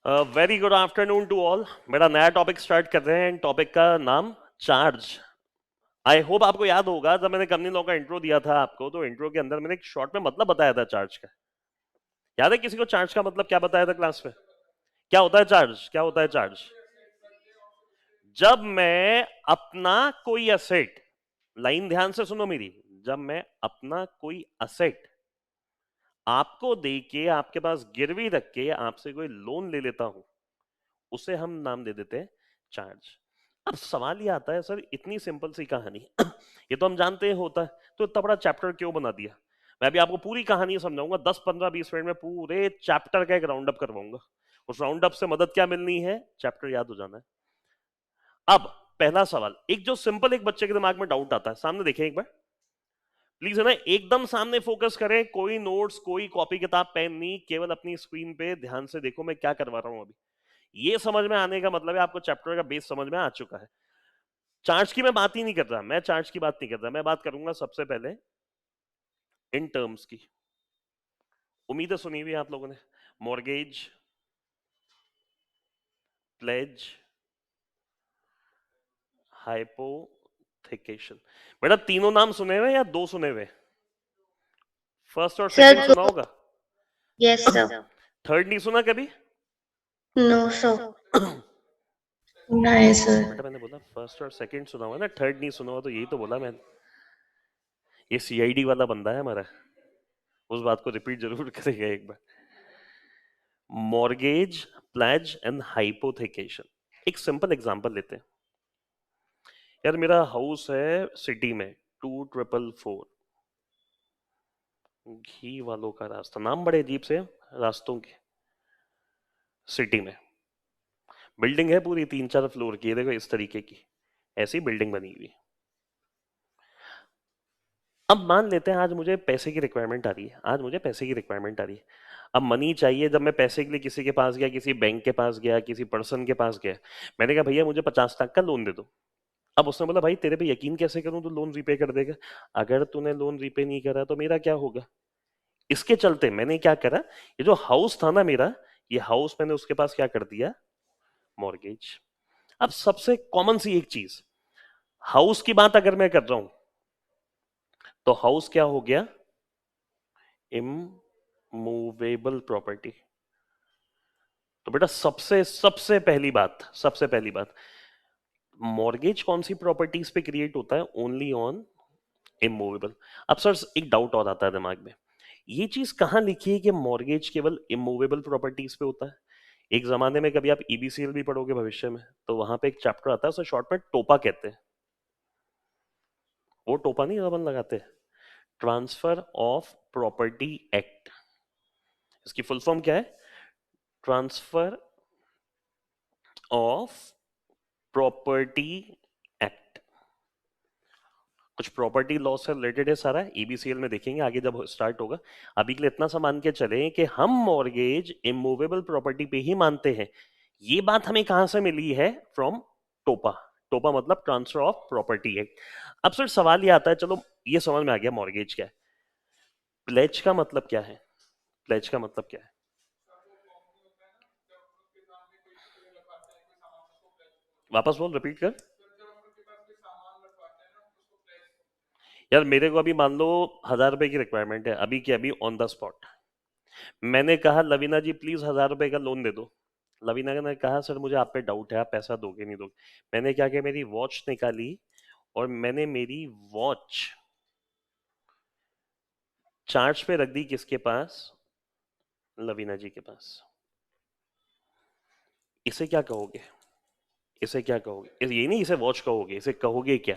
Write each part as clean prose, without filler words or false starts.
Very good afternoon to all. मेरा नया topic start कर रहे हैं। टॉपिक का नाम चार्ज। आई होप आपको याद होगा जब मैंने कंपनी लॉ का इंट्रो दिया था आपको, तो इंट्रो के अंदर मैंने एक शॉर्ट में मतलब बताया था चार्ज का। याद है किसी को चार्ज का मतलब क्या बताया था क्लास में? क्या होता है चार्ज? क्या होता है चार्ज? जब मैं अपना कोई असेट, लाइन ध्यान से सुनो मेरी, जब मैं अपना कोई असेट आपको दे के, आपके पास गिरवी रख के आपसे कोई लोन ले लेता हूं, उसे हम नाम दे देते हैं चार्ज। अब सवाल ये आता है, सर इतनी सिंपल सी कहानी ये तो हम जानते हैं होता है, तो इतना बड़ा चैप्टर क्यों बना दिया? मैं अभी आपको पूरी कहानी समझाऊंगा, 10 15 20 मिनट में पूरे चैप्टर का एक राउंड अप करवाऊंगा। उस राउंड अप से मदद क्या मिलनी है? चैप्टर याद हो जाना है। अब पहला सवाल, एक जो सिंपल एक बच्चे के दिमाग में डाउट आता है, सामने देखें एक बार प्लीज, है ना, एकदम सामने फोकस करें, कोई नोट्स कोई कॉपी किताब पेन नहीं, केवल अपनी स्क्रीन पे ध्यान से देखो मैं क्या करवा रहा हूं अभी। ये समझ में आने का मतलब है आपको चैप्टर का बेस समझ में आ चुका है। चार्ज की मैं बात ही नहीं कर रहा, मैं चार्ज की बात नहीं कर रहा, मैं बात करूंगा सबसे पहले इन टर्म्स की। उम्मीद है सुनी हुई है आप लोगों ने। Mortgage, pledge, hypothecation. बेटा तीनों नाम सुने हुए या दो सुने हुए? फर्स्ट और सेकंड सर सुना होगा। Yes sir. थर्ड नहीं सुना कभी? No sir. नहीं सर। बेटा मैंने बोला फर्स्ट और सेकंड सुना हुआ ना, थर्ड नहीं सुना हुआ, तो यही तो बोला मैंने। ये सीआईडी वाला बंदा है हमारा, उस बात को रिपीट जरूर करेगा एक बार। Mortgage, pledge and hypothecation. एक सिंपल एग्जांपल लेते हैं। यार मेरा हाउस है सिटी में 2444, घी वालों का रास्ता, नाम बड़े अजीब से रास्तों के, सिटी में बिल्डिंग है पूरी 3 4 फ्लोर की, देखो इस तरीके की ऐसी बिल्डिंग बनी हुई। अब मान लेते हैं आज मुझे पैसे की रिक्वायरमेंट आ रही है, आज मुझे पैसे की रिक्वायरमेंट आ रही है। अब मनी चाहिए। जब मैं पैसे के लिए किसी के पास गया, किसी बैंक के पास गया, किसी पर्सन के पास गया, मैंने कहा भैया मुझे 50 लाख का लोन दे दो। अब उसने बोला भाई तेरे पे यकीन कैसे करूं तू लोन रीपे कर देगा? अगर तूने लोन रीपे नहीं करा तो मेरा क्या होगा? इसके चलते मैंने क्या करा, ये जो हाउस था ना मेरा, ये हाउस मैंने उसके पास क्या कर दिया, मॉर्गेज। अब सबसे कॉमन सी एक चीज, हाउस की बात अगर मैं कर रहा हूं, तो हाउस क्या हो गया, इमूवेबल प्रॉपर्टी। तो बेटा सबसे सबसे पहली बात, सबसे पहली बात, मॉर्गेज कौन सी प्रॉपर्टीज पे क्रिएट होता है? Only on immovable. अब सर एक डाउट और आता है दिमाग में, ये चीज कहां लिखी है कि मॉर्गेज केवल इमूवेबल प्रॉपर्टीज पे होता है? एक जमाने में कभी आप ईबीसीएल भी पढ़ोगे भविष्य में, तो वहां पे एक चैप्टर आता है, उसे शॉर्ट में टोपा कहते हैं। वो टोपा नहीं अपन लगाते, ट्रांसफर ऑफ प्रॉपर्टी एक्ट। इसकी फुल फॉर्म क्या है? Transfer of property act. कुछ प्रॉपर्टी लॉ से रिलेटेड है सारा, ईबीसीएल में देखेंगे आगे जब स्टार्ट होगा। अभी के लिए इतना सा मान के चले कि हम मॉर्गेज इमूवेबल प्रॉपर्टी पे ही मानते हैं। ये बात हमें कहां से मिली है? फ्रॉम टोपा। टोपा मतलब ट्रांसफर ऑफ प्रॉपर्टी एक्ट। अब सर सवाल ये आता है, चलो ये समझ में आ गया मॉर्गेज क्या है, प्लेज का मतलब क्या है? प्लेज का मतलब क्या है? वापस बोल, रिपीट कर। यार मेरे को अभी मान लो 1000 रुपए की रिक्वायरमेंट है, अभी की अभी ऑन द स्पॉट। मैंने कहा लवीना जी प्लीज 1000 रुपए का लोन दे दो। लवीना ने कहा सर मुझे आप पे डाउट है, आप पैसा दोगे नहीं दोगे? मैंने क्या किया, मेरी वॉच निकाली और मैंने मेरी वॉच चार्ज पे रख दी, किसके पास? लवीना जी के पास। इसे क्या कहोगे? इसे क्या कहोगे? ये नहीं इसे वॉच कहोगे, इसे कहोगे क्या?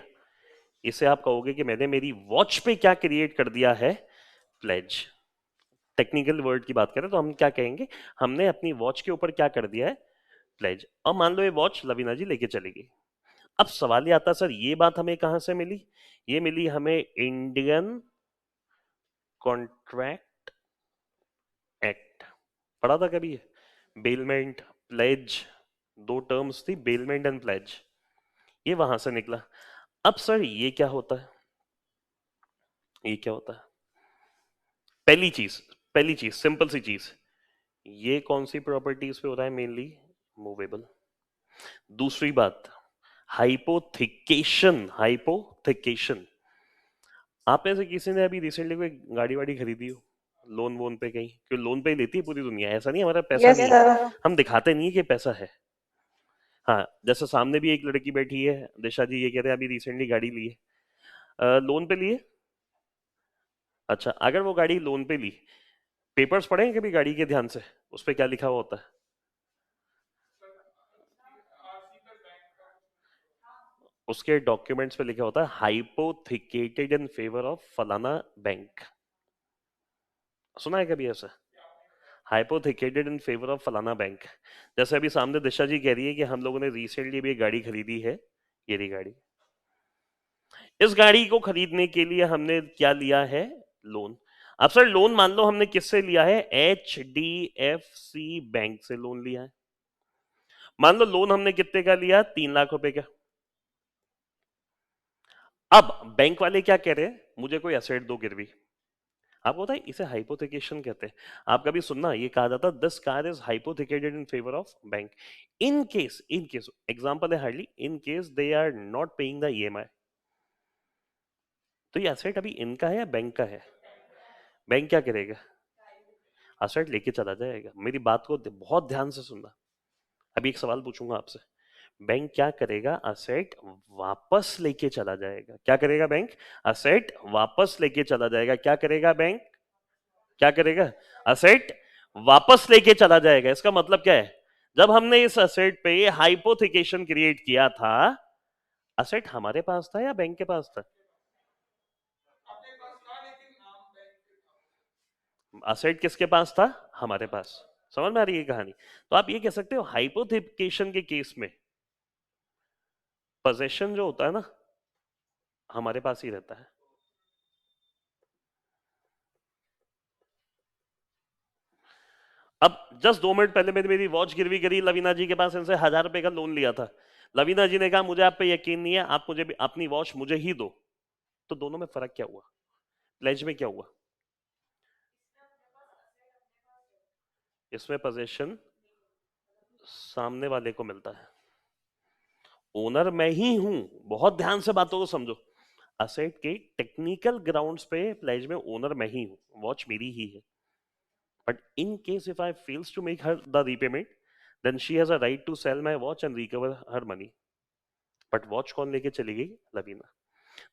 इसे आप कहोगे कि मैंने मेरी वॉच पे क्या क्रिएट कर दिया है, प्लेज। टेक्निकल वर्ड की बात करें तो हम क्या कहेंगे, हमने अपनी वॉच के ऊपर क्या कर दिया है, प्लेज। अब मान लो ये वॉच लवीना जी लेके चली गई। अब सवाल ये आता है सर ये बात हमें कहां से मिली? ये मिली हमें इंडियन कॉन्ट्रैक्ट एक्ट। पढ़ा था कभी ये? बेलमेंट, प्लेज, दो टर्म्स थी, बेलमेंट एंड प्लेज, ये वहां से निकला। अब सर ये क्या होता है, ये क्या होता है? पहली चीज, पहली चीज सिंपल सी चीज, ये कौन सी प्रॉपर्टीज पे हो रहा है मेनली? मूवेबल। दूसरी बात, हाइपोथिकेशन। हाइपोथिकेशन, आप में से किसी ने अभी रिसेंटली कोई गाड़ी वाड़ी खरीदी हो लोन वोन पे? कहीं क्यों लोन पे ही लेती है पूरी दुनिया, ऐसा नहीं हमारा पैसा यस नहीं है, सर। हम दिखाते नहीं है कि पैसा है। हाँ, जैसे सामने भी एक लड़की बैठी है, दिशा जी, ये कह रहे हैं अभी रिसेंटली गाड़ी ली है, लोन पे लिए। अच्छा, अगर वो गाड़ी लोन पे ली, पेपर्स पढ़े हैं कभी गाड़ी के ध्यान से? उस पे क्या लिखा हुआ होता है? उसके डॉक्यूमेंट्स पे लिखा होता है हाइपोथिकेटेड इन फेवर ऑफ फलाना बैंक। सुना है कभी ऐसा? हाइपोथिकेटेड इन फेवर ऑफ फलाना बैंक। जैसे अभी सामने दिशा जी कह रही है कि हम लोगों ने रिसेंटली भी एक गाड़ी खरीदी है, ये रही गाड़ी। इस गाड़ी को खरीदने के लिए हमने क्या लिया है? लोन। अब सर लोन मान लो हमने किससे लिया है? HDFC बैंक से लोन लिया है। मान लो लोन हमने कितने का लिया? 3 लाख रुपए का। अब बैंक वाले क्या कह रहे हैं? मुझे कोई एसेट दो गिरवी। आपको पता है इसे हाइपोथिकेशन कहते हैं। आप कभी सुनना, ये कहा जाता है this car is hypothecated in favour of bank. In case example है hardly, in case they are not paying the EMI. तो ये एसेट अभी इनका है या बैंक का है? बैंक क्या करेगा? एसेट लेके चला जाएगा। मेरी बात को बहुत ध्यान से सुनना। अभी एक सवाल पूछूंगा आपसे, बैंक क्या करेगा? असेट वापस लेके चला जाएगा। क्या करेगा बैंक? असेट वापस लेके चला जाएगा। क्या करेगा बैंक? क्या करेगा? असेट वापस लेके चला जाएगा। इसका मतलब क्या है? जब हमने इस असेट पे हाइपोथिकेशन क्रिएट किया था, असेट हमारे पास था या बैंक के पास था? असेट किसके पास था? हमारे पास। समझ में आ रही है कहानी? तो आप ये कह सकते हो हाइपोथिकेशन के केस में पोजेशन जो होता है ना, हमारे पास ही रहता है। अब जस्ट 2 मिनट पहले मैंने मेरी वॉच गिरवी करी लवीना जी के पास, इनसे 1000 रुपए का लोन लिया था। लवीना जी ने कहा मुझे आप पे यकीन नहीं है, आप मुझे अपनी वॉच मुझे ही दो। तो दोनों में फर्क क्या हुआ? प्लेज में क्या हुआ? इसमें पोजेशन सामने वाले को मिलता है, ओनर मैं ही हूं। बहुत ध्यान से बातों को समझो। असेट के टेक्निकल ग्राउंड्स पे प्लेज में ओनर मैं ही हूं, वॉच मेरी ही है। But in case if I fails to make her the repayment, then she has a right to sell my watch and recover her money. But watch कौन लेके चली गई? लवीना।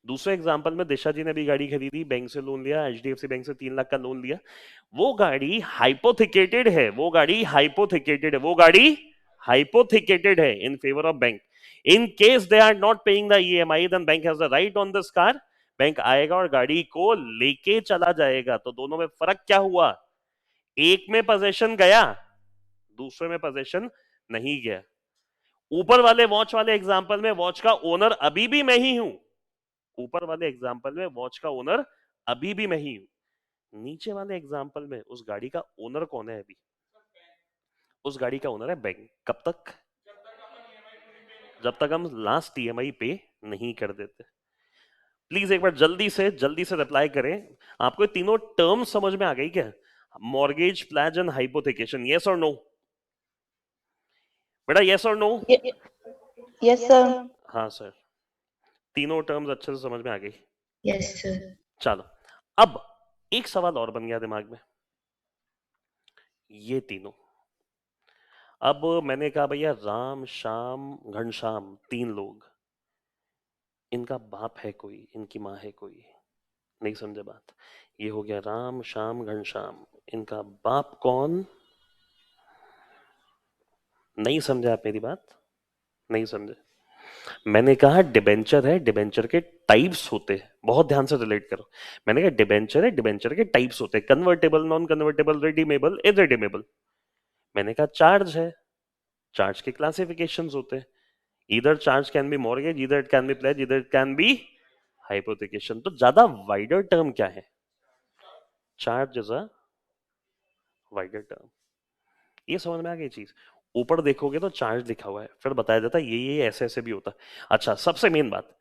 दूसरे एग्जांपल में दिशा जी ने भी गाड़ी खरीदी, बैंक से लोन लिया, HDFC बैंक से 3 लाख का लोन लिया। वो गाड़ी हाइपोथिकेटेड है, वो गाड़ी हाइपोथिकेटेड है, वो गाड़ी हाइपोथिकेटेड है in favour of bank. In case they are not paying the EMI, then bank has the right on this car. Bank आएगा और गाड़ी को लेके चला जाएगा। तो दोनों में फर्क क्या हुआ? एक में पोजेशन गया, दूसरे में पोजेशन नहीं गया। ऊपर वाले वॉच वाले एग्जांपल में वॉच का ओनर अभी भी मैं ही हूं। ऊपर वाले एग्जाम्पल में वॉच का ओनर अभी भी मैं ही हूं। नीचे वाले एग्जाम्पल में उस गाड़ी का ओनर कौन है? अभी उस गाड़ी का ओनर है बैंक। कब तक? जब तक हम लास्ट ईएमआई पे नहीं कर देते। प्लीज एक बार जल्दी से रिप्लाई करें। आपको ये तीनों टर्म समझ में आ गई क्या? Mortgage, pledge and hypothecation. Yes और नो? बेटा यस और नो? Yes sir. हाँ सर, तीनों टर्म्स अच्छे से समझ में आ गई। Yes, sir. चलो, अब एक सवाल और बन गया दिमाग में। ये तीनों, अब मैंने कहा भैया राम श्याम घनश्याम 3 लोग, इनका बाप है कोई, इनकी माँ है कोई? नहीं समझे बात? ये हो गया राम श्याम घनश्याम, इनका बाप कौन? नहीं समझे आप मेरी बात? नहीं समझे? मैंने कहा डिबेंचर है, डिबेंचर के टाइप्स होते हैं, बहुत ध्यान से रिलेट करो। मैंने कहा डिबेंचर है, डिबेंचर के टाइप्स होते हैं, convertible, non convertible, redeemable, irredeemable. मैंने कहा चार्ज है, चार्ज के क्लासिफिकेशंस होते हैं, either charge can be mortgage, either it can be pledge, either it can be hypothecation। तो ज्यादा वाइडर टर्म क्या है? Charge is a wider term. ये समझ में आ गई चीज? ऊपर देखोगे तो चार्ज लिखा हुआ है, फिर बताया जाता है ये ऐसे ऐसे भी होता है। अच्छा, सबसे मेन बात,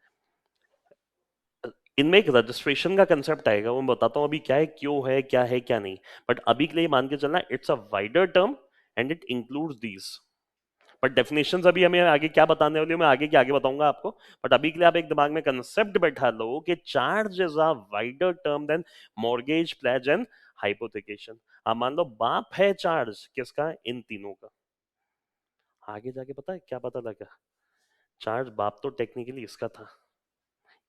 इनमें एक रजिस्ट्रेशन का कंसेप्ट आएगा, वो मैं बताता हूँ अभी क्या है, क्यों है, क्या नहीं, बट अभी के लिए मान के चलना it's a wider term and it includes these. But definitions अभी हमें आगे क्या बताने वाली हूँ, मैं आगे के आगे बताऊंगा आपको। बट अभी के लिए आप एक दिमाग में कंसेप्ट बैठा लो कि charge is a wider term than mortgage, pledge and hypothecation. अब मान लो बाप है चार्ज किसका, इन तीनों का। आगे जाके पता है क्या पता लगा, चार्ज बाप तो टेक्निकली इसका था,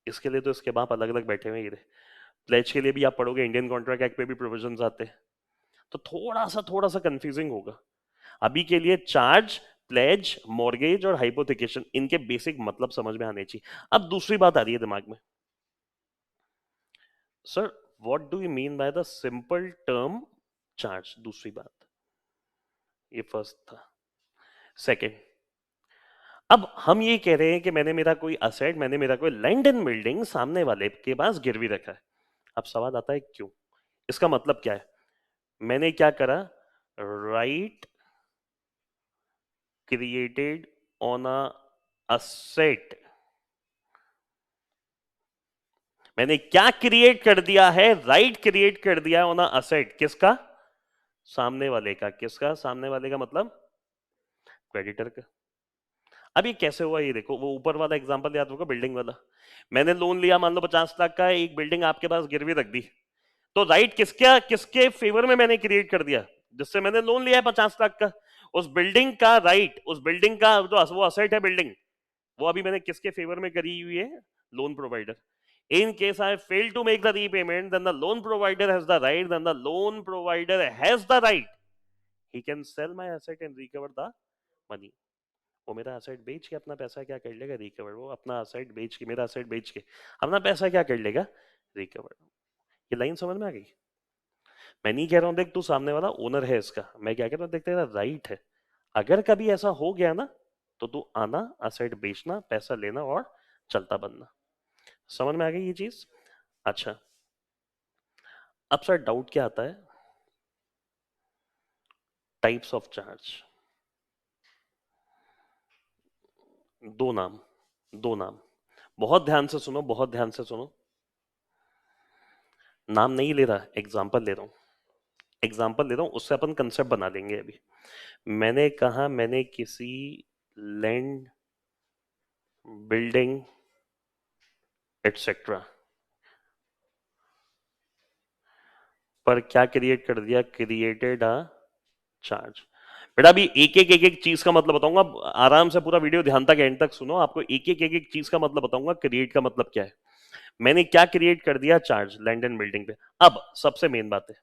इसके लिए तो इसके बाप अलग अलग बैठे हुए ही थे। प्लेज के लिए भी आप पढ़ोगे, इंडियन कॉन्ट्रैक्ट एक्ट पे भी प्रोविजंस आते हैं, तो थोड़ा सा कंफ्यूजिंग होगा। अभी के लिए चार्ज, प्लेज, मॉर्गेज और हाइपोथेकेशन, इनके बेसिक मतलब समझ में आने चाहिए। अब दूसरी बात आ रही है दिमाग में, sir what do you mean by the simple term charge. दूसरी बात, ये फर्स्ट था। सेकंड, अब हम ये कह रहे हैं कि मैंने मेरा कोई असेट, मैंने मेरा कोई लैंड एंड बिल्डिंग सामने वाले के पास गिरवी रखा है। अब सवाल आता है क्यों, इसका मतलब क्या है। मैंने क्या करा, right created on a asset. मैंने क्या क्रिएट कर दिया है, राइट क्रिएट कर दिया है ऑन अ असेट, किसका, सामने वाले का। किसका, सामने वाले का मतलब क्रेडिटर का। अब ये कैसे हुआ, ये देखो, वो ऊपर वाला एग्जांपल याद होगा, बिल्डिंग वाला। मैंने लोन लिया मान लो 50 लाख का, एक बिल्डिंग आपके पास गिरवी रख दी, तो राइट किसका, किसके फेवर में मैंने क्रिएट कर दिया, जिससे मैंने लोन लिया है 50 लाख का, उस बिल्डिंग का राइट, उस बिल्डिंग का जो वो असेट है बिल्डिंग, वो अभी मैंने किसके फेवर में करी हुई है, loan provider. In case I fail to make the repayment, then the loan provider has the right. Then the loan provider has the right. He can sell my asset and recover the money. वो मेरा asset बेच के अपना पैसा क्या कर लेगा, recover. वो अपना असेट बेच के, मेरा असेट बेच के अपना पैसा क्या कर लेगा, रिकवर। ये लाइन समझ में आ गई। मैं नहीं कह रहा हूं देख तू सामने वाला ओनर है इसका, मैं क्या कह रहा हूं, देख तेरा राइट है, अगर कभी ऐसा हो गया ना तो तू आना, असेट बेचना, पैसा लेना और चलता बनना। समझ में आ गई ये चीज। अच्छा, अब सर डाउट क्या आता है, टाइप्स ऑफ चार्ज। दो नाम, दो नाम, बहुत ध्यान से सुनो, बहुत ध्यान से सुनो। नाम नहीं ले रहा, एग्जाम्पल ले रहा हूं, एग्जाम्पल ले रहा हूं, उससे अपन कंसेप्ट बना लेंगे अभी। मैंने कहा मैंने किसी लैंड, बिल्डिंग एटसेट्रा पर क्या क्रिएट कर दिया, क्रिएटेड अ चार्ज। बेटा अभी एक एक चीज का मतलब बताऊंगा, आराम से पूरा वीडियो ध्यान तक एंड तक सुनो, आपको एक एक चीज का मतलब बताऊंगा, क्रिएट का मतलब क्या है। मैंने क्या क्रिएट कर दिया, चार्ज, लैंड एंड बिल्डिंग पे। अब सबसे मेन बात है,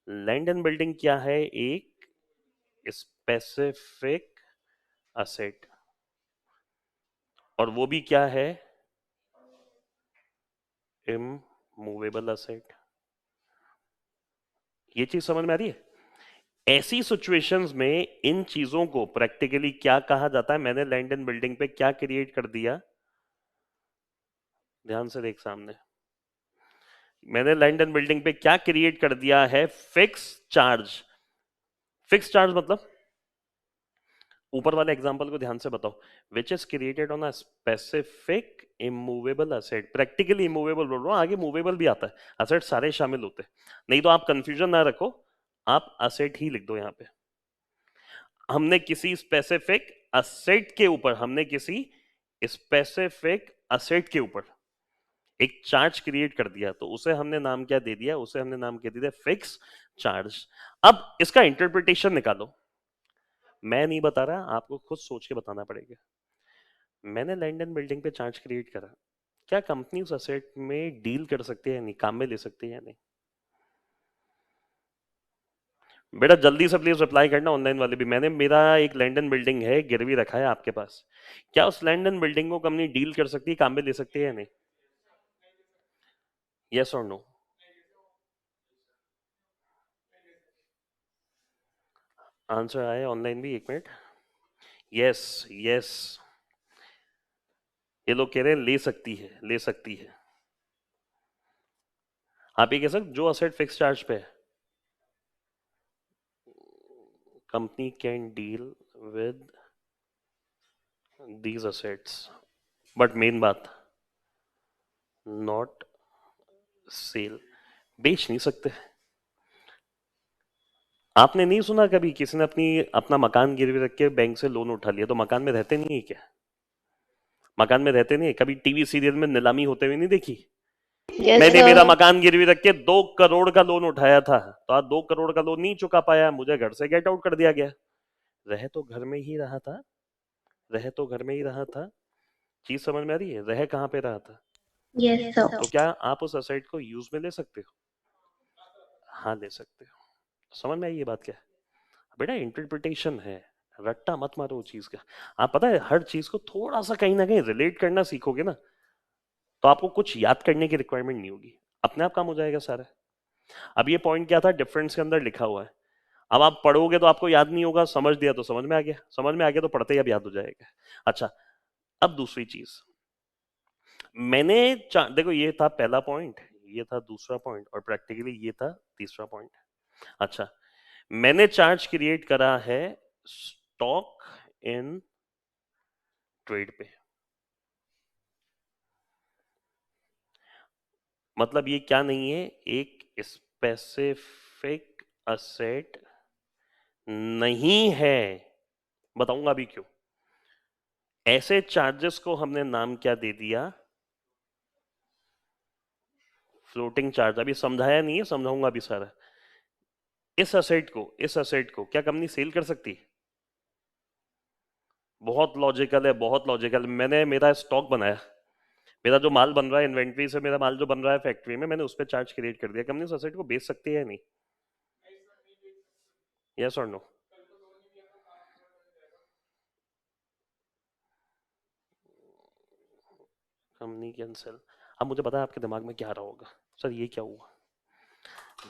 लैंड एंड बिल्डिंग क्या है, एक स्पेसिफिक असेट, और वो भी क्या है, इमूवेबल असेट। ये चीज समझ में आ रही है। ऐसी सिचुएशंस में इन चीजों को प्रैक्टिकली क्या कहा जाता है, मैंने लैंड एंड बिल्डिंग पे क्या क्रिएट कर दिया, ध्यान से देख सामने, मैंने लैंड एंड बिल्डिंग पे क्या क्रिएट कर दिया है, फिक्स चार्ज। फिक्स चार्ज मतलब, ऊपर वाले एग्जांपल को ध्यान से बताओ, विच is created on a specific immovable asset. Practically immovable बोल रहा हूं, आगे मूवेबल भी आता है, असेट सारे शामिल होते हैं, नहीं तो आप कंफ्यूजन ना रखो, आप असेट ही लिख दो यहां पे। हमने किसी स्पेसिफिक असेट के ऊपर, हमने किसी स्पेसिफिक असेट के ऊपर एक चार्ज क्रिएट कर दिया, तो उसे हमने नाम क्या दे दिया, उसे हमने नाम क्या दे दिया, फिक्स चार्ज। अब इसका इंटरप्रिटेशन निकालो, मैं नहीं बता रहा, आपको खुद सोच के बताना पड़ेगा। मैंने लैंड एंड बिल्डिंग पे चार्ज क्रिएट करा, क्या कंपनी उस असेट में डील कर सकती है या नहीं, काम में ले सकती है या नहीं। बेटा जल्दी से प्लीज रिप्लाई करना, ऑनलाइन वाले भी। मैंने, मेरा एक लैंड एंड बिल्डिंग है, गिरवी रखा है आपके पास, क्या उस लैंड एंड बिल्डिंग को कंपनी डील कर सकती है, काम में ले सकती है या नहीं, यस और नो। आंसर आए ऑनलाइन भी, एक मिनट। यस, यस, ये लोग कह रहे हैं ले सकती है, ले सकती है। आप ये कह सकते जो असेट फिक्स चार्ज पे है, company can deal with these assets, but main बात, नॉट सेल, बेच नहीं सकते। आपने नहीं सुना कभी किसी ने अपना मकान गिरवी रख के बैंक से लोन उठा लिया, तो मकान में रहते नहीं है क्या? मकान में रहते नहीं है? कभी टीवी सीरियल में नीलामी होते हुए नहीं देखी? Yes, मैंने मेरा sir. मकान गिरवी रख के 2 करोड़ का लोन उठाया था, तो आज 2 करोड़ का लोन नहीं चुका पाया, मुझे घर से गेट आउट कर दिया गया। रह तो घर में ही रहा था, रह तो घर में ही रहा था। चीज समझ में आ रही है? रह कहाँ पे रहा था? Yes, sir. तो क्या आप उस असेट को यूज में ले सकते हो? हाँ, ले सकते हो। समझ में आई ये बात? क्या बेटा, इंटरप्रिटेशन है, रट्टा मत मारो उस चीज का। आप पता है, हर चीज को थोड़ा सा कहीं ना कहीं रिलेट करना सीखोगे ना, तो आपको कुछ याद करने की रिक्वायरमेंट नहीं होगी, अपने आप काम हो जाएगा सारा। अब ये पॉइंट क्या था, डिफरेंस के अंदर लिखा हुआ है। अब आप पढ़ोगे तो आपको याद नहीं होगा, समझ दिया तो समझ में आ गया, समझ में आ गया तो पढ़ते ही अब याद हो जाएगा। अच्छा, अब दूसरी चीज, देखो, ये था पहला पॉइंट, ये था दूसरा पॉइंट, और प्रैक्टिकली ये था तीसरा पॉइंट। अच्छा, मैंने चार्ज क्रिएट करा है स्टॉक इन ट्रेड पे। मतलब ये क्या नहीं है, एक स्पेसिफिक असेट नहीं है। बताऊंगा अभी क्यों। ऐसे चार्जेस को हमने नाम क्या दे दिया? Floating charge. अभी समझाया नहीं है, समझाऊंगा अभी सारा। इस असेट को क्या कंपनी सेल कर सकती है? बहुत लॉजिकल है, बहुत लॉजिकल। मैंने मेरा स्टॉक बनाया, मेरा जो माल बन रहा है इन्वेंट्री से, मेरा माल जो बन रहा है फैक्ट्री में, मैंने उस पर चार्ज क्रिएट कर दिया। कंपनी उस असेट को बेच सकती है नहीं? यस और नो? Company can sell. अब मुझे पता है आपके दिमाग में क्या आ रहा होगा, सर ये क्या हुआ?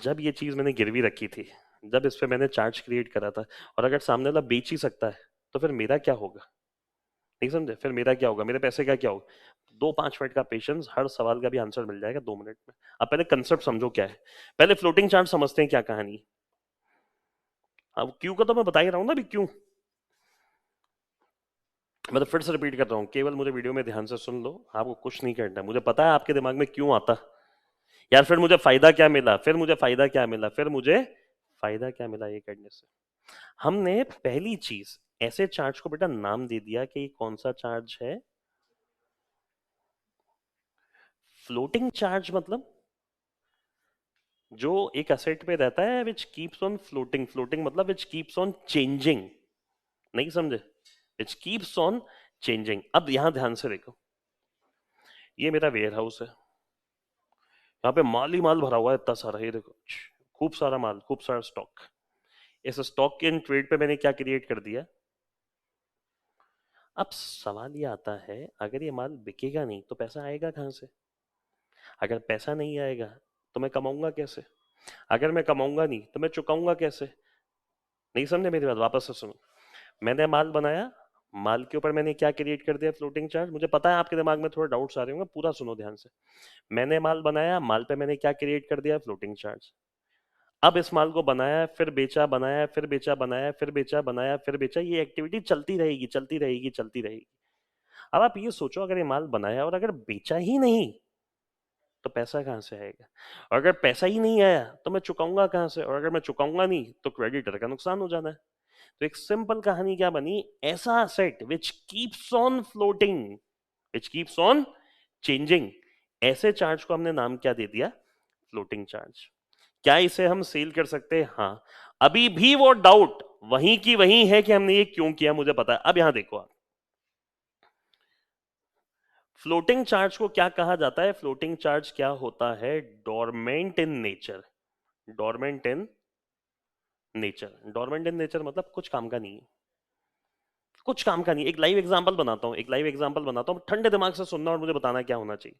जब ये चीज मैंने गिरवी रखी थी, जब इस पे मैंने चार्ज क्रिएट करा था, और अगर सामने वाला बेच ही सकता है, तो फिर मेरा क्या होगा? नहीं समझे? फिर मेरा क्या होगा, मेरे पैसे का क्या होगा? 2-5 मिनट का पेशेंस, हर सवाल का भी आंसर मिल जाएगा 2 मिनट में। अब पहले कंसेप्ट समझो क्या है। पहले फ्लोटिंग चार्ज समझते हैं, क्या कहानी है। अब क्यों का तो मैं बता ही रहा हूं ना अभी, क्यों। मैं तो फिर से रिपीट कर रहा हूँ, केवल मुझे वीडियो में ध्यान से सुन लो, आपको कुछ नहीं करना। मुझे पता है आपके दिमाग में क्यों आता यार, फिर मुझे फायदा क्या मिला, फिर मुझे फायदा क्या मिला, फिर मुझे फायदा क्या मिला ये करने से। हमने पहली चीज, ऐसे चार्ज को बेटा नाम दे दिया कि ये कौन सा चार्ज है? Floating charge. मतलब जो एक असेट पे रहता है, which keeps on floating. Floating मतलब विच कीप्स ऑन चेंजिंग। नहीं समझे? Which keeps on changing. अब यहां ध्यान से देखो, ये मेरा वेयर हाउस है, यहाँ पे माल ही माल भरा हुआ है इतना सारा, ये देखो, खूब सारा माल, खूब सारा स्टॉक। इस स्टॉक के इन ट्रेड पे मैंने क्या क्रिएट कर दिया? अब सवाल ये आता है, अगर ये माल बिकेगा नहीं तो पैसा आएगा कहां से? अगर पैसा नहीं आएगा तो मैं कमाऊंगा कैसे? अगर मैं कमाऊंगा नहीं तो मैं चुकाऊंगा कैसे? नहीं समझे मेरी बात? वापस से सुनो। मैंने माल बनाया, माल के ऊपर मैंने क्या क्रिएट कर दिया? Floating charge. मुझे पता है आपके दिमाग में थोड़ा डाउट्स आ रहे होंगे, पूरा सुनो ध्यान से। मैंने माल बनाया, माल पे मैंने क्या क्रिएट कर दिया? Floating charge. अब इस माल को बनाया, फिर बेचा, बनाया, फिर बेचा, बनाया, फिर बेचा, बनाया, फिर बेचा, ये एक्टिविटी चलती रहेगी, चलती रहेगी, चलती रहेगी। अब आप ये सोचो, अगर ये माल बनाया और अगर बेचा ही नहीं, तो पैसा कहाँ से आएगा? और अगर पैसा ही नहीं आया तो मैं चुकाऊंगा कहाँ से? और अगर मैं चुकाऊंगा नहीं तो क्रेडिटर का नुकसान हो जाना है। तो एक सिंपल कहानी क्या बनी? ऐसा asset which keeps on floating, which keeps on changing, ऐसे चार्ज को हमने नाम क्या दे दिया? Floating charge. क्या इसे हम सेल कर सकते हैं? हाँ। अभी भी वो डाउट वहीं की वहीं है कि हमने ये क्यों किया, मुझे पता है। अब यहां देखो आप, फ्लोटिंग चार्ज को क्या कहा जाता है? फ्लोटिंग चार्ज क्या होता है? Dormant in nature. Dormant in nature. Dormant in nature मतलब कुछ काम का नहीं है, कुछ काम का नहीं। एक लाइव एग्जांपल बनाता हूं, एक लाइव एग्जांपल बनाता हूं, ठंडे दिमाग से सुनना और मुझे बताना क्या होना चाहिए।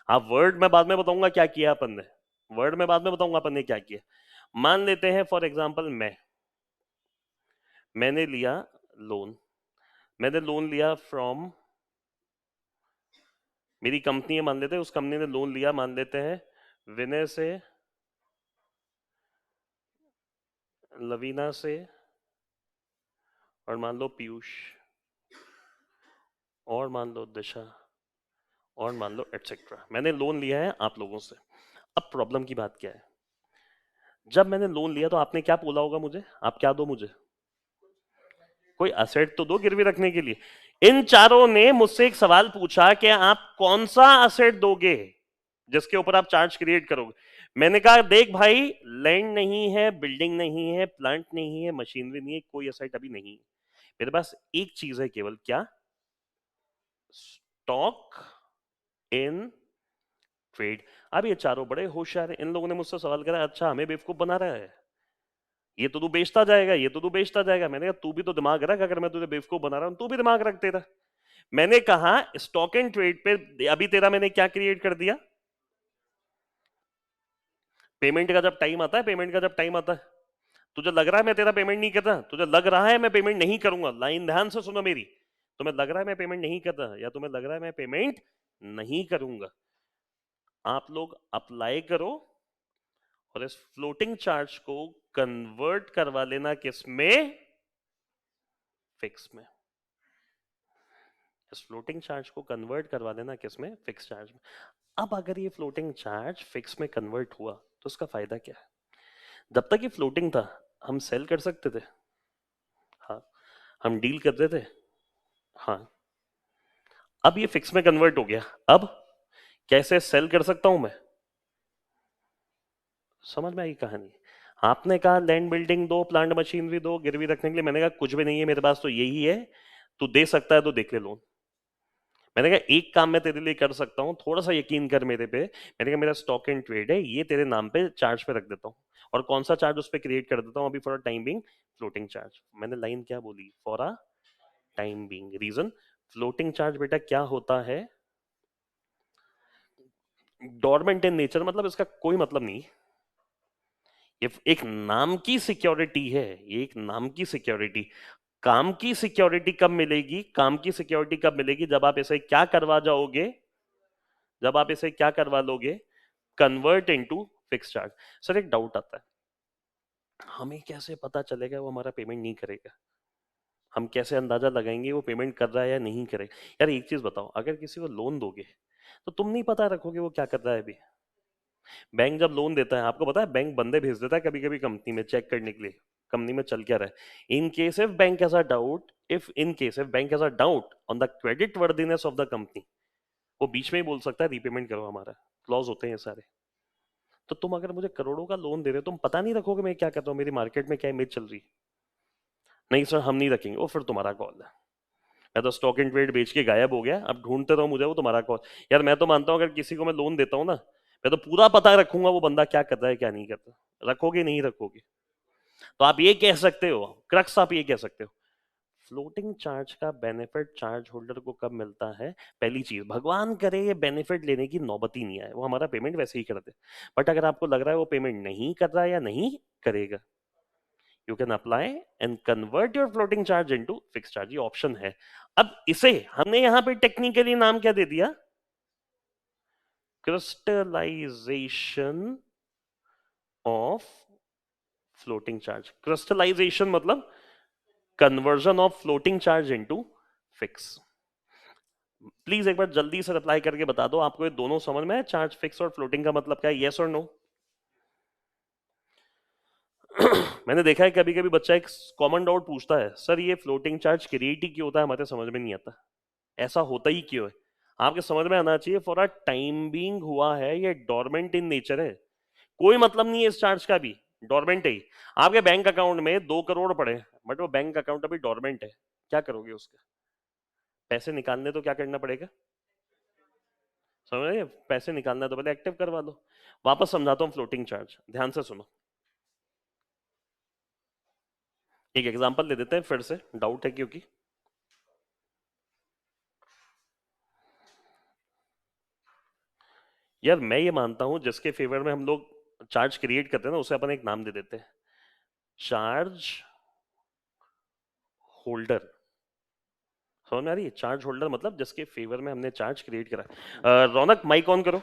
आप वर्ड में बाद में बताऊंगा क्या किया अपन ने, वर्ड में बाद में बताऊंगा अपन ने क्या किया। मान लेते हैं फॉर एग्जांपल, मैंने लिया लोन, मैंने लोन लिया फ्रॉम, मेरी कंपनी है मान लेते हैं, उस कंपनी ने लोन लिया मान लेते हैं विनय से, लवीना से, और मान लो पीयूष, और मान लो दिशा, और मान लो एटसेट्रा। मैंने लोन लिया है आप लोगों से। अब प्रॉब्लम की बात क्या है, जब मैंने लोन लिया तो आपने क्या बोला होगा मुझे, आप क्या दो मुझे, कोई असेट तो दो गिरवी रखने के लिए। इन चारों ने मुझसे एक सवाल पूछा कि आप कौन सा असेट दोगे जिसके ऊपर आप चार्ज क्रिएट करोगे। मैंने कहा देख भाई, लैंड नहीं है, बिल्डिंग नहीं है, प्लांट नहीं है, मशीनरी नहीं है, कोई असेट अभी नहीं है। मेरे पास एक चीज है केवल, क्या, स्टॉक इन ट्रेड। अब ये चारों बड़े होशियार हैं, इन लोगों ने मुझसे सवाल करा, अच्छा हमें बेवकूफ बना रहा है, ये तो तू बेचता जाएगा, ये तो तू बेचता जाएगा। मैंने कहा तू भी तो दिमाग रख, अगर मैं तुझे बेवकूफ बना रहा हूं तू भी दिमाग रख तेरा। मैंने कहा स्टॉक एंड ट्रेड पे अभी तेरा मैंने क्या क्रिएट कर दिया, पेमेंट का जब टाइम आता है, पेमेंट का जब टाइम आता है, तुझे लग रहा है मैं तेरा पेमेंट नहीं करता, तुझे लग रहा है मैं पेमेंट नहीं करूंगा, लाइन ध्यान से सुनो मेरी, तुम्हें लग रहा है मैं पेमेंट नहीं करता या तुम्हें लग रहा है मैं पेमेंट नहीं करूंगा, आप लोग अप्लाई करो और इस फ्लोटिंग चार्ज को कन्वर्ट करवा लेना किस में, फिक्स में। इस फ्लोटिंग चार्ज को कन्वर्ट करवा देना किस में, फिक्स चार्ज में। अब अगर ये फ्लोटिंग चार्ज फिक्स में कन्वर्ट हुआ तो उसका फायदा क्या है, जब तक ये फ्लोटिंग था हम सेल कर सकते थे, हाँ, हम डील करते थे, हाँ। अब ये फिक्स में कन्वर्ट हो गया, अब कैसे सेल कर सकता हूं मैं, समझ में आई कहानी। आपने कहा लैंड बिल्डिंग दो, प्लांट मशीनरी दो गिरवी रखने के लिए, मैंने कहा कुछ भी नहीं है मेरे पास, तो यही है, तू दे सकता है तो देख ले लोन। मैंने कहा एक काम मैं तेरे लिए कर सकता हूँ, थोड़ा सा यकीन कर मेरे पे। मैंने कहा मेरा स्टॉक एंड ट्रेड है, ये तेरे नाम पे चार्ज पे रख देता हूँ, और कौन सा चार्ज उस पर क्रिएट कर देता हूँ अभी for time being, floating charge. मैंने लाइन क्या बोली, for a time being reason. Floating charge बेटा क्या होता है, डोरमेंट इन नेचर, मतलब इसका कोई मतलब नहीं, ये एक नाम की सिक्योरिटी है, ये एक नाम की सिक्योरिटी। काम की सिक्योरिटी कब मिलेगी, काम की सिक्योरिटी कब मिलेगी, जब आप इसे क्या करवा जाओगे, जब आप इसे क्या करवा लोगे, convert into fix charge. Sir एक डाउट आता है, हमें कैसे पता चलेगा वो हमारा पेमेंट नहीं करेगा, हम कैसे अंदाजा लगाएंगे वो पेमेंट कर रहा है या नहीं करेगा। यार एक चीज बताओ, अगर किसी को लोन दोगे तो तुम नहीं पता रखोगे वो क्या कर रहा है अभी। बैंक जब लोन देता है, आपको पता है बैंक बंदे भेज देता है कभी कभी कंपनी में चेक करने के लिए कंपनी में चल क्या रहा है। इन case if bank has a doubt, if in case if bank has a doubt on the credit worthiness of the company, वो बीच में ही बोल सकता है रीपेमेंट करो, हमारा क्लॉज होते हैं ये सारे। तो तुम अगर मुझे करोड़ों का लोन दे रहे हो, तुम पता नहीं रखोगे मैं क्या करता हूँ, मेरी मार्केट में क्या इमेज चल रही है। नहीं सर हम नहीं रखेंगे, वो फिर तुम्हारा कॉल है, मैं तो स्टॉक इन ट्रेड बेच के गायब हो गया, अब ढूंढते रहो मुझे, वो तुम्हारा कॉल। यार मैं तो मानता हूँ अगर किसी को मैं लोन देता हूँ ना, मैं तो पूरा पता रखूंगा वो बंदा क्या कर रहा है क्या नहीं करता। रखोगे नहीं रखोगे, तो आप ये कह सकते हो, क्रक्स आप ये कह सकते हो, फ्लोटिंग चार्ज का बेनिफिट चार्ज होल्डर को कब मिलता है। पहली चीज, भगवान करे ये बेनिफिट लेने की नौबत ही नहीं आए, वो हमारा पेमेंट वैसे ही कर दे, बट अगर आपको लग रहा है वो पेमेंट नहीं कर रहा है या नहीं करेगा, you can apply and convert your floating charge into fix charge, ये ऑप्शन है। अब इसे हमने यहां पे टेक्निकली नाम क्या दे दिया, crystallisation of floating charge. Crystallisation मतलब conversion of floating charge into fix. Please एक बार जल्दी से रिप्लाई करके बता दो आपको ये दोनों समझ में है, चार्ज फिक्स और फ्लोटिंग का मतलब क्या है, यस और नो। मैंने देखा है कभी कभी बच्चा एक कॉमन डाउट पूछता है, सर ये फ्लोटिंग चार्ज क्रिएट ही क्यों होता है, हमारे समझ में नहीं आता, ऐसा होता ही क्यों है। आपके समझ में आना चाहिए फॉर अ टाइम बीइंग हुआ है, ये डोरमेंट इन नेचर है, कोई मतलब नहीं है इस चार्ज का भी, डोरमेंट है ही। आपके बैंक अकाउंट में 2 करोड़ पड़े, बट वो बैंक अकाउंट अभी डोरमेंट है, क्या करोगे उसके, पैसे निकालने तो क्या करना पड़ेगा, समझ रहे हैं? पैसे निकालना तो पहले एक्टिव करवा लो। वापस समझाता हूँ फ्लोटिंग चार्ज, ध्यान से सुनो, एक एग्जांपल दे देते हैं, फिर से डाउट है क्योंकि यार मैं ये मानता हूं जिसके फेवर में हम लोग चार्ज क्रिएट करते हैं ना, उसे अपन एक नाम दे देते हैं, चार्ज होल्डर। समझ में आ रही है, चार्ज होल्डर मतलब जिसके फेवर में हमने चार्ज क्रिएट करा। रौनक माइक ऑन करो।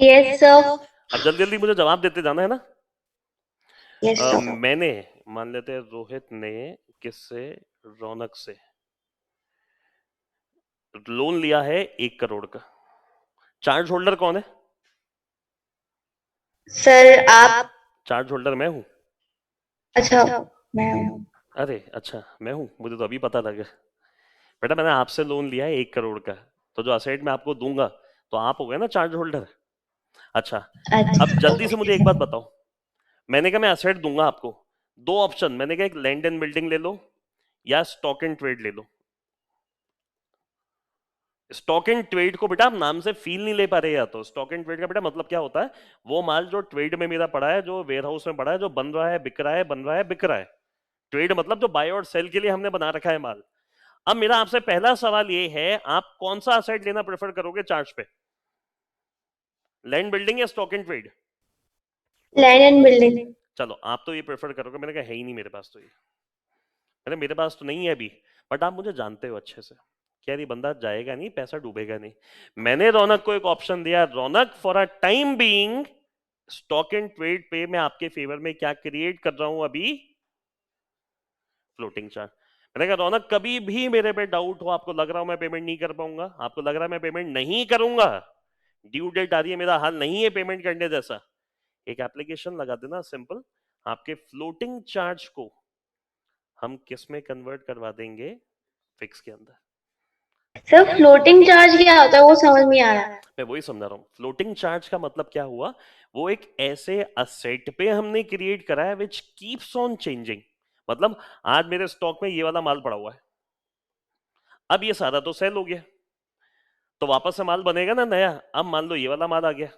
Yes, sir. अब जल्दी जल्दी मुझे जवाब देते जाना है ना। Yes, sir. मैंने, मान लेते हैं रोहित ने किससे, रौनक से लोन लिया है 1 करोड़ का। चार्ज होल्डर कौन है? सर आप। चार्ज होल्डर मैं हूं। अच्छा, मैं हूँ। अरे अच्छा, मैं हूं, मुझे तो अभी पता लगा। बेटा मैंने आपसे लोन लिया है 1 करोड़ का, तो जो असेट मैं आपको दूंगा तो आप हो गए ना चार्ज होल्डर। अच्छा, अब अच्छा, जल्दी से मुझे एक बात बताओ। मैंने कहा मैं असेट दूंगा आपको, दो ऑप्शन मैंने कहा, एक लैंड एंड बिल्डिंग ले लो या स्टॉक एंड ट्रेड ले लो। स्टॉक एंड ट्रेड को बेटा आप नाम से फील नहीं ले पा रहे, या तो स्टॉक एंड ट्रेड का बेटा मतलब क्या होता है, वो माल जो ट्रेड में मेरा पड़ा है, जो वेयर हाउस में पड़ा है, जो बन रहा है, बिक रहा है, बन रहा है, बिक रहा है। ट्रेड मतलब जो बाय और सेल के लिए हमने बना रखा है माल। अब मेरा आपसे पहला सवाल ये है, आप कौन सा असेट लेना प्रेफर करोगे चार्ज पे, लैंड बिल्डिंग या stock and trade? Land and building. चलो आप तो ये प्रेफर करोगे, मैंने कहा है ही नहीं मेरे पास, तो ये अरे मेरे पास तो नहीं है अभी। बट आप मुझे जानते हो अच्छे से, क्या ये बंदा जाएगा नहीं, पैसा डूबेगा नहीं। मैंने रौनक को एक ऑप्शन दिया, Raunak for a time being stock and trade पे मैं आपके फेवर में क्या क्रिएट कर रहा हूं अभी, फ्लोटिंग चार्ज। मैंने कहा रौनक कभी भी मेरे पे डाउट हो, आपको लग रहा हो मैं पेमेंट नहीं कर पाऊंगा, आपको लग रहा है मैं पेमेंट नहीं करूंगा, ड्यू डेट आ रही है, मेरा हाल नहीं है पेमेंट करने जैसा, एक एप्लीकेशन लगा देना सिंपल, आपके फ्लोटिंग चार्ज को हम किस में कन्वर्ट करवा देंगे, फिक्स के अंदर। सर फ्लोटिंग चार्ज क्या होता है वो समझ नहीं आ रहा। मैं वही समझा रहा हूँ, फ्लोटिंग चार्ज का मतलब क्या हुआ, वो एक ऐसे असेट पे हमने क्रिएट करा है विच कीप्स ऑन चेंजिंग। मतलब आज मेरे स्टॉक में ये वाला माल पड़ा हुआ है, अब ये सारा तो सेल हो गया, तो वापस से माल बनेगा ना नया। अब मान लो ये वाला माल आ गया,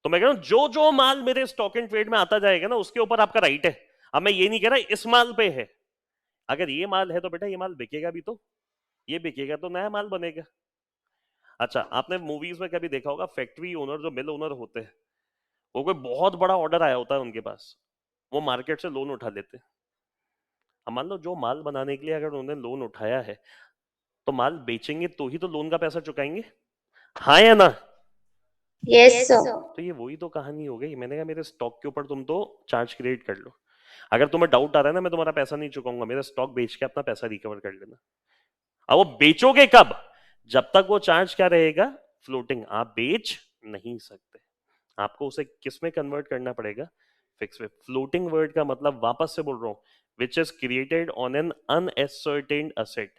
तो मैं कह रहा हूं जो जो माल मेरे स्टॉक एंड ट्रेड में आता जाएगा ना, उसके ऊपर आपका राइट है। अब मैं ये नहीं कह रहा इस माल पे है, अगर ये माल है तो बेटा ये माल बिकेगा भी, तो ये बिकेगा तो नया माल बनेगा। अच्छा, आपने मूवीज में कभी देखा होगा, फैक्ट्री ओनर जो मिल ओनर होते हैं, वो कोई बहुत बड़ा ऑर्डर आया होता है उनके पास, वो मार्केट से लोन उठा लेते हैं। अब मान लो जो माल बनाने के लिए अगर उन्होंने लोन उठाया है, तो माल बेचेंगे तो ही तो लोन का पैसा चुकाएंगे, हाँ या ना? Yes sir. तो ये वही तो कहानी हो गई। मैंने कहा मेरे स्टॉक के ऊपर तुम तो चार्ज क्रिएट कर लो, अगर तुम्हें डाउट आ रहा है ना मैं तुम्हारा पैसा नहीं चुकाऊंगा, मेरा स्टॉक बेच के अपना पैसा रिकवर कर लेना। अब वो बेचोगे कब, जब तक वो चार्ज क्या रहेगा, फ्लोटिंग, आप बेच नहीं सकते, आपको उसे किस में कन्वर्ट करना पड़ेगा, फिक्स में। फ्लोटिंग वर्ड का मतलब वापस से बोल रहा हूं, which is created on an unascertained asset,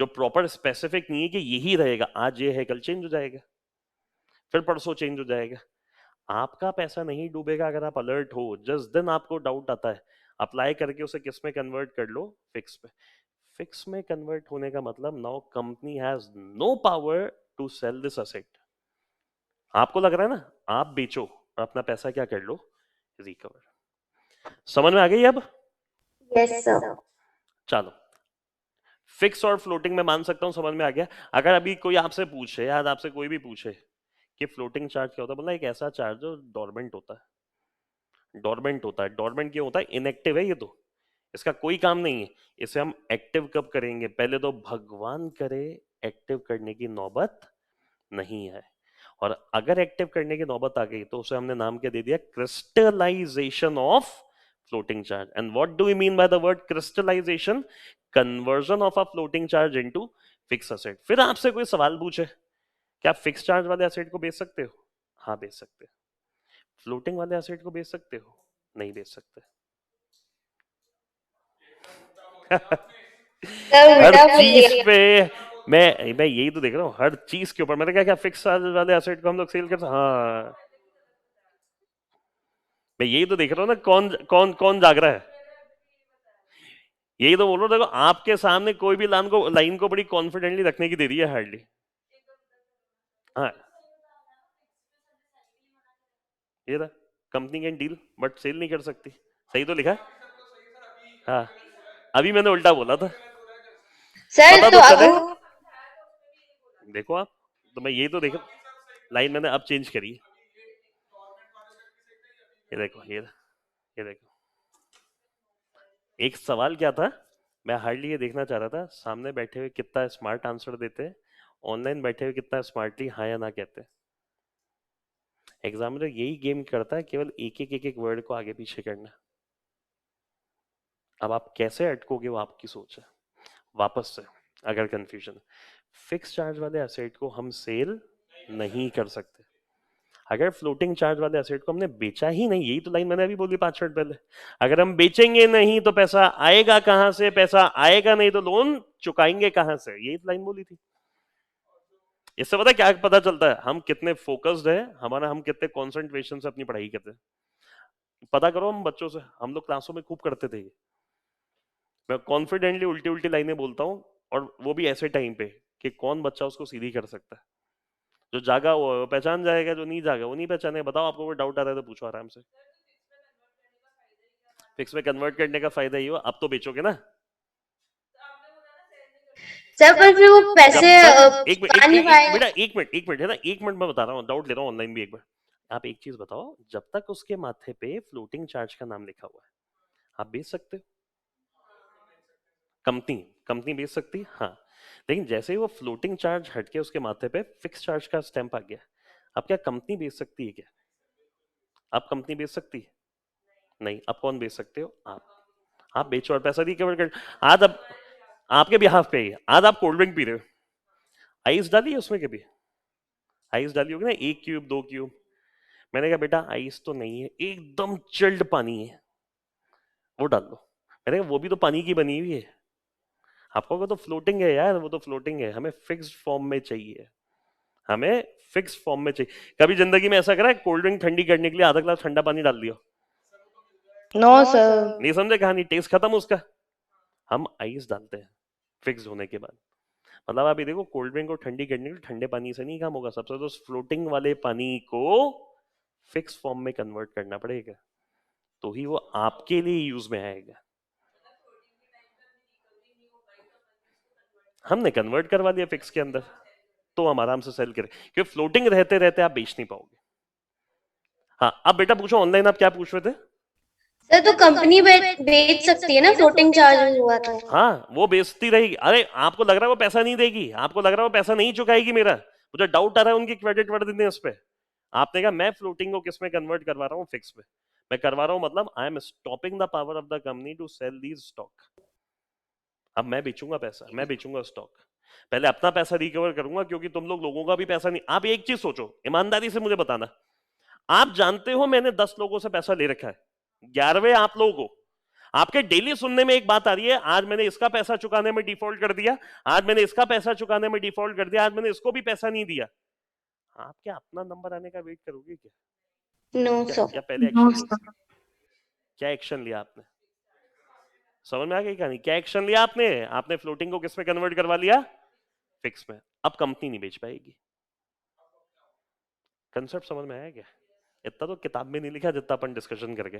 जो प्रॉपर स्पेसिफिक नहीं है कि यही रहेगा, आज ये है कल चेंज हो जाएगा, फिर परसों चेंज हो जाएगा। आपका पैसा नहीं डूबेगा अगर आप अलर्ट हो, जिस दिन आपको डाउट आता है अप्लाई करके उसे किस में कन्वर्ट कर लो, फिक्स में। फिक्स में कन्वर्ट होने का मतलब now company has no power to sell this asset. आपको लग रहा है ना आप बेचो और अपना पैसा क्या कर लो, रिकवर। समझ में आ गई अब? Yes sir. चलो, फिक्स और फ्लोटिंग में मान सकता हूं समझ में आ गया। अगर अभी कोई आपसे पूछे, आज आपसे कोई भी पूछे कि फ्लोटिंग चार्ज क्या होता है, बोला एक ऐसा चार्ज जो डोरमेंट होता है। डोरमेंट होता है, डोरमेंट क्यों होता है, इनएक्टिव है ये तो, इसका कोई काम नहीं है। इसे हम एक्टिव कब करेंगे, पहले तो भगवान करे एक्टिव करने की नौबत नहीं है, और अगर एक्टिव करने की नौबत आ गई तो उसे हमने नाम क्या दे दिया, crystallisation of floating charge. And what do you mean by the word crystallisation, conversion of a floating charge into fix asset. फिर आपसे कोई सवाल पूछे क्या आप फिक्स चार्ज वाले असेट को बेच सकते हो, हाँ बेच सकते हो। फ्लोटिंग वाले असेट को बेच सकते हो, नहीं बेच सकते। सर हर उल्टा बोल चीज दिया। पे मैं यही तो देख रहा हूँ, हर चीज के ऊपर मैंने कहा क्या फिक्स चार्ज वाले असेट को हम लोग सेल करते, हाँ मैं यही तो देख रहा हूँ ना, कौन कौन कौन जाग रहा है, यही तो बोल रहा हूँ। देखो आपके सामने कोई भी लाइन को बड़ी कॉन्फिडेंटली रखने की दे रही है हार्डली। हाँ, ये था, company can deal but sell नहीं कर सकती, सही तो लिखा है। हाँ, अभी मैंने उल्टा बोला था, सर पता तो तो अब चले। देखो आप, तो मैं यही तो देख, लाइन मैंने अब चेंज करी, ये देखो, ये देखो। एक सवाल क्या था, मैं हार्डली ये देखना चाह रहा था सामने बैठे हुए कितना स्मार्ट आंसर देते हैं, ऑनलाइन बैठे हुए कितना स्मार्टली हाँ या ना कहते हैं। एग्जामिनर यही गेम करता है, केवल एक एक वर्ड को आगे पीछे करना। अब आप कैसे अटकोगे वो आपकी सोच है। वापस से, अगर कंफ्यूजन, फिक्स चार्ज वाले एसेट को हम सेल नहीं कर सकते। अगर फ्लोटिंग चार्ज वाले एसेट को हमने बेचा ही नहीं, यही तो लाइन मैंने अभी बोली 5 मिनट पहले, अगर हम बेचेंगे नहीं तो पैसा आएगा कहां से, पैसा आएगा नहीं तो लोन चुकाएंगे कहां से, यही तो लाइन बोली थी। इससे पता क्या पता चलता है हम कितने फोकस्ड है, हमारा हम कितने कंसंट्रेशन से अपनी पढ़ाई करते हैं। पता करो हम बच्चों से, हम लोग क्लासों में खूब करते थे, मैं कॉन्फिडेंटली उल्टी उल्टी लाइनें बोलता हूँ, और वो भी ऐसे टाइम पे कि कौन बच्चा उसको सीधी कर सकता है। जो जागा वो पहचान जाएगा, जो नहीं जागा वो नहीं पहचाने। बताओ आपको कोई डाउट आ रहा है तो पूछो आराम से। फिक्स में कन्वर्ट करने का फायदा ये हो, अब तो बेचोगे ना। सर पर फिर वो पैसे एक चुका नहीं पाएंगे। एक मिनट है ना, 1 मिनट में बता रहा हूँ, डाउट ले रहा हूँ ऑनलाइन भी एक बार। आप एक चीज बताओ, जब तक उसके माथे पे फ्लोटिंग चार्ज का नाम लिखा हुआ है आप बेच सकते हो। कंपनी कंपनी बेच सकती है, हाँ। लेकिन जैसे ही वो फ्लोटिंग चार्ज हटके उसके माथे पे फिक्स चार्ज का स्टैंप आ गया, अब क्या कंपनी बेच सकती है क्या? आप कंपनी बेच सकती है नहीं। अब कौन बेच सकते हो? आप बेचो और पैसा रिकवर कर। आज अब आपके बिहाफ पे ही, आज आप कोल्ड ड्रिंक पी रहे हो, आइस डाली है उसमें, कभी आइस डाली होगी ना, 1 क्यूब 2 क्यूब। मैंने कहा बेटा आइस तो नहीं है, एकदम चिल्ड पानी है, वो डाल दो। मैंने कहा वो भी तो पानी की बनी हुई है। आपको तो फ्लोटिंग है यार, वो तो फ्लोटिंग है, हमें फिक्स्ड फॉर्म में चाहिए, हमें फिक्स फॉर्म में चाहिए। कभी जिंदगी में ऐसा करा है कोल्ड ड्रिंक ठंडी करने के लिए आधा ग्लास ठंडा पानी डाल दिया? No, sir. नहीं समझे कहानी, टेस्ट खत्म उसका। हम आइस डालते हैं फिक्स होने के बाद। मतलब आप ये देखो, कोल्ड ड्रिंक को ठंडी करने के लिए ठंडे पानी से नहीं काम होगा, सबसे तो फ्लोटिंग वाले पानी को फिक्स फॉर्म में कन्वर्ट करना पड़ेगा, तो ही वो आपके लिए यूज में आएगा। हमने कन्वर्ट करवा दिया फिक्स के अंदर, तो हम आराम से सेल करें, क्योंकि फ्लोटिंग रहते रहते आप बेच नहीं पाओगे। हाँ अब बेटा पूछो ऑनलाइन, आप क्या पूछ रहे थे? सर तो कंपनी बेच सकती है ना फ्लोटिंग चार्ज हुआ तो। हाँ वो बेचती रहेगी। अरे आपको लग रहा है वो पैसा नहीं देगी, आपको लग रहा है वो पैसा नहीं चुकाएगी, मेरा मुझे डाउट आ रहा है उनकी क्रेडिट वर्दिनेस पे। आपने कहा मैं फ्लोटिंग को किस में कन्वर्ट करवा रहा हूँ? फिक्स में। मैं करवा रहा हूँ मतलब I am stopping the power of the company to sell these stock. अब मैं बेचूंगा पैसा, मैं बेचूंगा स्टॉक, पहले अपना पैसा रिकवर करूंगा, क्योंकि तुम लोगों का भी पैसा नहीं। आप एक चीज सोचो, ईमानदारी से मुझे बताना, आप जानते हो मैंने 10 लोगों से पैसा ले रखा है, 11वें आप लोगों को। आपके डेली सुनने में एक बात आ रही है, आज मैंने इसका पैसा चुकाने में डिफॉल्ट कर दिया, आज मैंने इसका पैसा चुकाने में डिफॉल्ट कर दिया, आज मैंने इसको भी पैसा नहीं दिया। आप क्या अपना नंबर आने का वेट करोगे क्या? नो क्या, सर। क्या पहले एक्शन लोगे? क्या एक्शन लिया आपने? समझ में आ गई कहानी? क्या एक्शन लिया आपने? आपने फ्लोटिंग को किस में कन्वर्ट करवा लिया? फिक्स में। अब कंपनी नहीं बेच पाएगी। कंसेप्ट समझ में आया क्या? इतना तो किताब में नहीं लिखा जितना अपन डिस्कशन करके,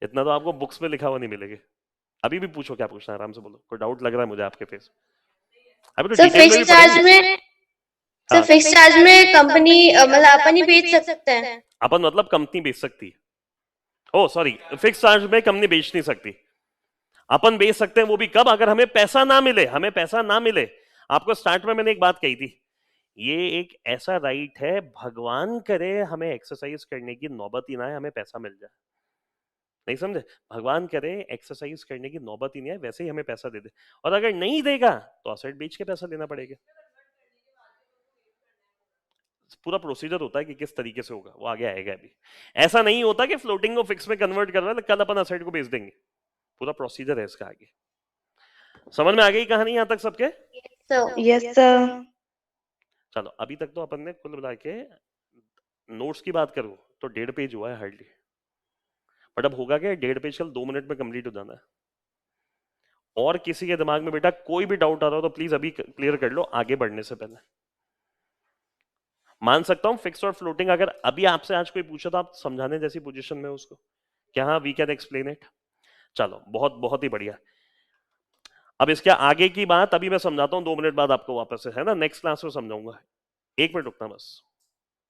इतना तो आपको बुक्स में लिखा हुआ नहीं मिलेगा। अभी भी पूछो क्या पूछना है, आराम से बोलो, कोई डाउट लग रहा है मुझे आपके फेस? अभी तो सर डिटेल में भी फिक्स चार्ज पढ़ेंगे। में सर फिक्स चार्ज में कंपनी मतलब अपन ही बेच सकते हैं। अपन मतलब कंपनी बेच सकती है। ओ सॉरी, फिक्स चार्ज में कंपनी बेच नहीं सकती, अपन बेच सकते हैं, वो भी कब? अगर हमें पैसा ना मिले, हमें पैसा ना मिले। आपको स्टार्ट में मैंने एक बात कही थी, ये एक ऐसा राइट है, भगवान करे हमें एक्सरसाइज करने की नौबत ही ना आए, हमें पैसा मिल जाए। नहीं समझे? भगवान करे एक्सरसाइज करने की नौबत ही नहीं आए, वैसे ही हमें पैसा दे दे, और अगर नहीं देगा तो असेट बेच के पैसा लेना पड़ेगा। पूरा प्रोसीजर होता है कि किस तरीके से होगा, वो आगे आएगा। अभी ऐसा नहीं होता कि फ्लोटिंग को फिक्स में कन्वर्ट करवा ले कल अपन असेट को बेच देंगे, पूरा प्रोसीजर है इसका आगे। समझ में आ गई कहानी यहां तक सबके? Yes, sir. चलो अभी तक तो अपन ने कुल मिला के नोट्स की बात करूं तो 1.5 पेज हुआ है हार्डली, बट अब होगा क्या, 1.5 पेज कल 2 मिनट में कंप्लीट हो जाना है। और किसी के दिमाग में बेटा कोई भी डाउट आ रहा हो तो प्लीज अभी क्लियर कर लो आगे बढ़ने से पहले। मान सकता हूं फिक्स और फ्लोटिंग अगर अभी आपसे आज कोई पूछा तो आप समझाने जैसी पोजीशन में उसको, क्या हाँ वी कैन एक्सप्लेन इट। चलो बहुत बहुत ही बढ़िया। अब इसके आगे की बात अभी मैं समझाता हूं, 2 मिनट बाद आपको वापस से, है ना, नेक्स्ट क्लास में समझाऊंगा। 1 मिनट रुकना बस।